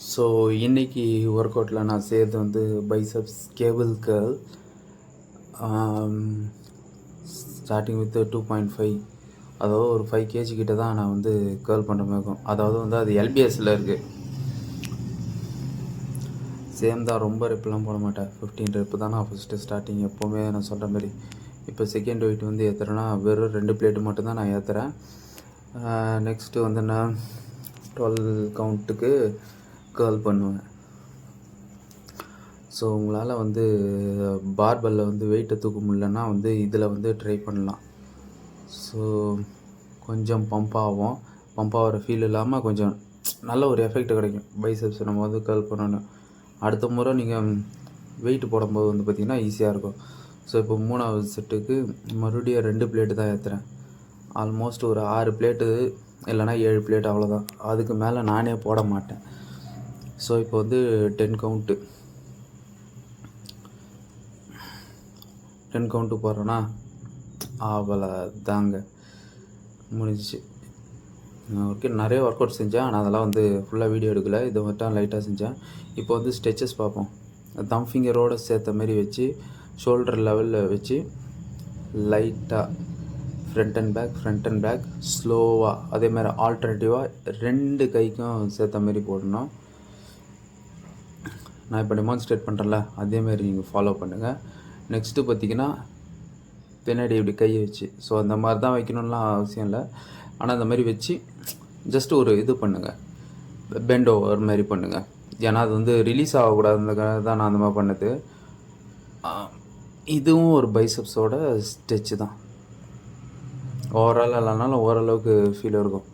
So இன்றைக்கி work அவுட்டில் நான் செய்கிறது வந்து biceps cable girl. Starting with 2.5, அதாவது ஒரு 5 kg கிட்ட தான் நான் வந்து கேர்ள் பண்ணுற மாதிரி இருக்கும். அதாவது வந்து அது எல்பிஎஸ்சில் இருக்குது. சேம் தான், ரொம்ப ரெப்லாம் போட மாட்டேன். 15 ரெப்பு தான் நான் ஃபஸ்ட்டு ஸ்டார்டிங் எப்போவுமே நான் சொல்கிற மாதிரி. இப்போ செகண்ட் வெயிட் வந்து ஏற்றுறேன்னா வெறும் 2 பிளேட்டு மட்டும்தான் நான் ஏற்றுறேன். நெக்ஸ்ட்டு வந்து நான் 12 கவுண்ட்டுக்கு கேர்ள் பண்ணுவேன். ஸோ உங்களால் வந்து பார்பெல்லில் வந்து வெயிட்டை தூக்க முடியலன்னா வந்து இதில் வந்து ட்ரை பண்ணலாம். ஸோ கொஞ்சம் பம்ப் ஆகிற ஃபீல் இல்லாமல் கொஞ்சம் நல்ல ஒரு எஃபெக்ட் கிடைக்கும் பைசப்ஸ் நம்ம வந்து கேர்ள் பண்ணணும். அடுத்த முறை நீங்கள் வெயிட் போடும்போது வந்து பார்த்திங்கன்னா ஈஸியாக இருக்கும். ஸோ இப்போ 3வது செட்டுக்கு மறுபடியும் 2 பிளேட்டு தான் ஏற்றுறேன். ஆல்மோஸ்ட் ஒரு 6 பிளேட்டு இல்லைனா 7 பிளேட் அவ்வளோதான். அதுக்கு மேலே நானே போட மாட்டேன். ஸோ இப்போ வந்து 10 கவுண்ட்டு போடுறேன்னா அவ்வளோ தாங்க, முடிஞ்சிச்சு. ஓகே, நிறைய ஒர்க் அவுட் செஞ்சேன். ஆனால் அதெல்லாம் வந்து ஃபுல்லாக வீடியோ எடுக்கலை. இதை மட்டும் லைட்டாக செஞ்சேன். இப்போ வந்து ஸ்ட்ரெச்சஸ் பார்ப்போம். தம் ஃபிங்கரோடு சேர்த்த மாதிரி வச்சு ஷோல்டர் லெவலில் வச்சு லைட்டாக ஃப்ரண்ட் அண்ட் பேக் ஸ்லோவாக, அதே மாதிரி ஆல்டர்னேட்டிவாக 2 கைக்கும் சேர்த்த மாதிரி போடணும். நான் இப்போ டெமான்ஸ்ட்ரேட் பண்ணுறேன்ல, அதேமாரி நீங்கள் ஃபாலோ பண்ணுங்கள். நெக்ஸ்ட்டு பார்த்திங்கன்னா பின்னாடி இப்படி கையை வச்சு, ஸோ அந்த மாதிரி தான் வைக்கணும்லாம் அவசியம் இல்லை. ஆனால் அந்த மாதிரி வச்சு ஜஸ்ட் ஒரு இது பண்ணுங்கள், பெண்ட் ஓவர் மாதிரி பண்ணுங்கள். ஏன்னா அது வந்து ரிலீஸ் ஆகக்கூடாதுன்றதுக்காக தான் நான் அந்த மாதிரி பண்ணது. இதுவும் ஒரு பைசப்ஸோட ஸ்ட்ரெச்சு தான். ஓவரால் இல்லைனாலும் ஓரளவுக்கு ஃபீல் இருக்கும்.